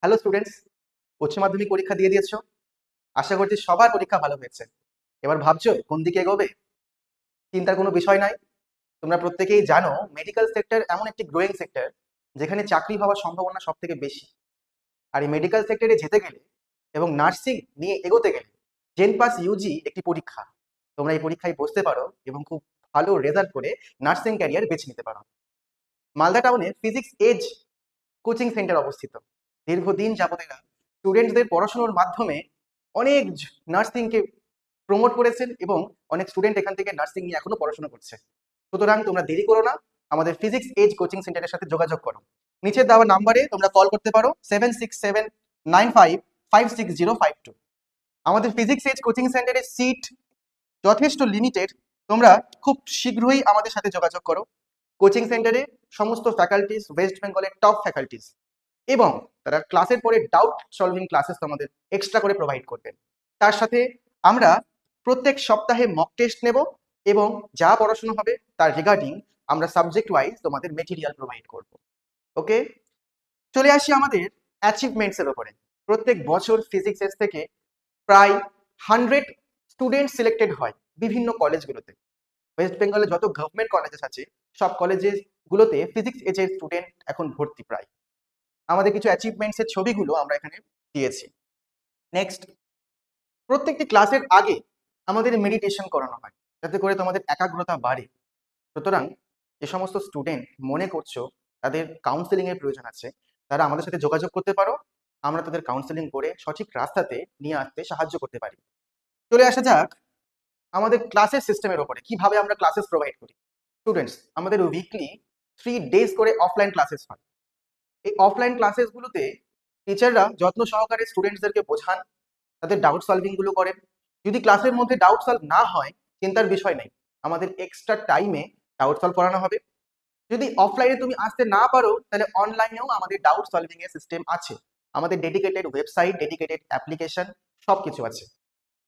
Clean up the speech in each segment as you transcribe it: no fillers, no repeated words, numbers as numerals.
Hello students, উচ্চ মাধ্যমিক পরীক্ষা দিয়ে দিয়েছো। আশা করছি সবার পরীক্ষা ভালো হয়েছে। এবার ভাবছো কোন দিকে এগোবে? চিন্তার কোনো বিষয় নাই। তোমরা প্রত্যেকেই জানো মেডিকেল সেক্টর এমন একটি গ্রোয়িং সেক্টর যেখানে চাকরি হওয়ার সম্ভাবনা সব থেকে বেশি। আর এই মেডিকেল সেক্টরে যেতে গেলে এবং নার্সিং নিয়ে এগোতে গেলে জেন পাস ইউজি একটি পরীক্ষা। তোমরা এই পরীক্ষায় বসতে পারো এবং খুব ভালো রেজাল্ট করে নার্সিং ক্যারিয়ার বেছে নিতে পারো। মালদা টাউনে ফিজিক্স এজ কোচিং সেন্টার অবস্থিত। দীর্ঘদিন যাবত এরা স্টুডেন্টদের পড়াশোনার মাধ্যমে অনেক নার্সিংকে প্রমোট করেছেন এবং অনেক স্টুডেন্ট এখান থেকে নার্সিং নিয়ে এখনো পড়াশোনা করছে। সুতরাং তোমরা দেরি করো না, আমাদের ফিজিক্স এজ কোচিং সেন্টারের সাথে যোগাযোগ করো। নিচে দেওয়া নাম্বারে তোমরা কল করতে পারো 7679556052। আমাদের ফিজিক্স এজ কোচিং সেন্টারের সিট যথেষ্ট লিমিটেড। তোমরা খুব শীঘ্রই আমাদের সাথে যোগাযোগ করো। কোচিং সেন্টারে সমস্ত ফ্যাকাল্টিস ওয়েস্ট বেঙ্গলের টপ ফ্যাকাল্টিস, এবং তারা ক্লাসের পরে ডাউট সলভিং ক্লাসেস তোমাদের এক্সট্রা করে প্রোভাইড করবেন। তার সাথে আমরা প্রত্যেক সপ্তাহে মক টেস্ট নেব এবং যা পড়াশোনা হবে তার রিগার্ডিং আমরা সাবজেক্ট ওয়াইজ তোমাদের মেটেরিয়াল প্রোভাইড করব। ওকে, চলে আসি আমাদের অ্যাচিভমেন্টসের উপরে। প্রত্যেক বছর ফিজিক্স এজ থেকে প্রায় 100 স্টুডেন্ট সিলেক্টেড হয় বিভিন্ন কলেজগুলোতে। ওয়েস্ট বেঙ্গলে যত গভর্নমেন্ট কলেজেস আছে সব কলেজেস গুলোতে ফিজিক্স এজের স্টুডেন্ট এখন ভর্তি প্রায়। আমাদের কিছু অ্যাচিভমেন্টস এর ছবিগুলো আমরা এখানে দিয়েছি। নেক্সট, প্রত্যেকটি ক্লাসের আগে আমাদের মেডিটেশন করানো হয় যাতে করে তোমাদের একাগ্রতা বাড়ে। সুতরাং যে সমস্ত স্টুডেন্ট মনে করছো তাদের কাউন্সেলিং এর প্রয়োজন আছে, তারা আমাদের সাথে যোগাযোগ করতে পারো। আমরা তাদের কাউন্সেলিং করে সঠিক রাস্তাতে নিয়ে আসতে সাহায্য করতে পারি। চলে আসা যাক আমাদের ক্লাসের সিস্টেমের উপরে, কিভাবে আমরা ক্লাসেস প্রোভাইড করি। স্টুডেন্টস, আমাদের উইকলি 3 ডেজ করে অফলাইন ক্লাসেস হয়। এই অফলাইন ক্লাসেস গুলোতে টিচাররা যত্ন সহকারে স্টুডেন্টসদেরকে বোঝান, তাদের ডাউট সলভিং গুলো করেন। যদি ক্লাসের মধ্যে ডাউট সলভ না হয়, চিন্তার বিষয় নেই, আমাদের এক্সট্রা টাইমে ডাউট সলভ করানো হবে। যদি অফলাইনে তুমি আসতে না পারো, তাহলে অনলাইনেও আমাদের ডাউট সলভিং এর সিস্টেম আছে। আমাদের ডেডিকেটেড ওয়েবসাইট, ডেডিকেটেড অ্যাপ্লিকেশন সবকিছু আছে,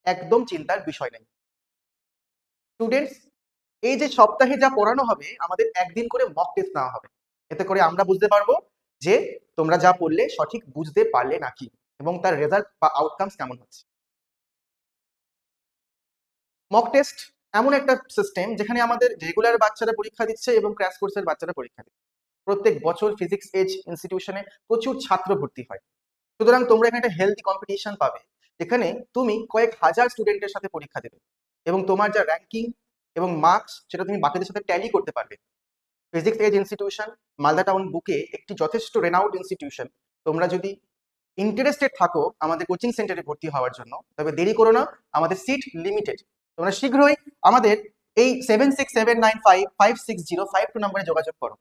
একদম চিন্তার বিষয় নেই। স্টুডেন্টস, এই যে সপ্তাহে যা পড়ানো হবে, আমাদের একদিন করে মক টেস্ট নেওয়া হবে। এতে করে আমরা বুঝতে পারবো যে তোমরা যা পড়লে সঠিক বুঝতে পারলে নাকি এবং তার রেজাল্ট বা আউটকামস কেমন হচ্ছে। মক টেস্ট এমন একটা সিস্টেম যেখানে আমাদের রেগুলার বাচ্চারা পরীক্ষা দিচ্ছে এবং ক্র্যাশ কোর্সের বাচ্চারা পরীক্ষা দিচ্ছে। প্রত্যেক বছর ফিজিক্স এজ ইনস্টিটিউশনে প্রচুর ছাত্র ভর্তি হয়। সুতরাং তোমরা এখানে একটা হেলদি কম্পিটিশন পাবে, যেখানে তুমি কয়েক হাজার স্টুডেন্টের সাথে পরীক্ষা দেবে এবং তোমার যা র্যাঙ্কিং এবং মার্কস সেটা তুমি বাকিদের সাথে ট্যালি করতে পারবে। Physics as institution Malda town বুকে একটি যথেষ্ট রেনাউড ইনস্টিটিউশন। তোমরা যদি ইন্টারেস্টেড থাকো আমাদের কোচিং সেন্টারে ভর্তি হওয়ার জন্য, তবে দেরি করো না, আমাদের সিট লিমিটেড। তোমরা শীঘ্রই আমাদের এই 7679556052 নম্বরে যোগাযোগ করো।